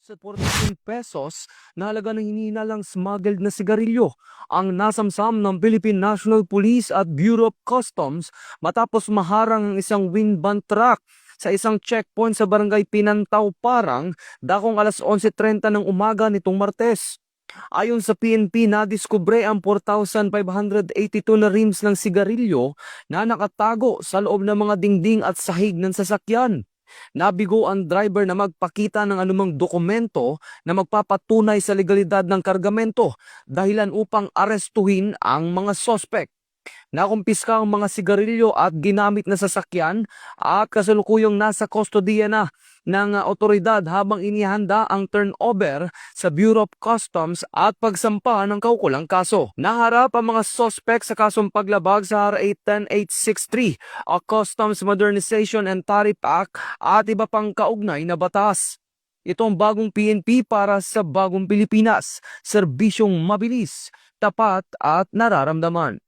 Sa 14 pesos na halaga ng hinihinalang smuggled na sigarilyo ang nasamsam ng Philippine National Police at Bureau of Customs matapos maharang ang isang wind van truck sa isang checkpoint sa barangay Pinantaw Parang dakong alas 11:30 ng umaga nitong Martes. Ayon sa PNP, nadiskubre ang 4,582 na rims ng sigarilyo na nakatago sa loob ng mga dingding at sahig ng sasakyan. Nabigo ang driver na magpakita ng anumang dokumento na magpapatunay sa legalidad ng kargamento dahilan upang arestuhin ang mga sospek. Nakumpiska ang mga sigarilyo at ginamit na sasakyan at kasalukuyang nasa kustodiya na ng otoridad habang inihanda ang turnover sa Bureau of Customs at pagsampa ng kaukulang kaso. Naharap ang mga sospek sa kasong paglabag sa RA 10863 o Customs Modernization and Tariff Act at iba pang kaugnay na batas. Ito ang bagong PNP para sa bagong Pilipinas, serbisyong mabilis, tapat at nararamdaman.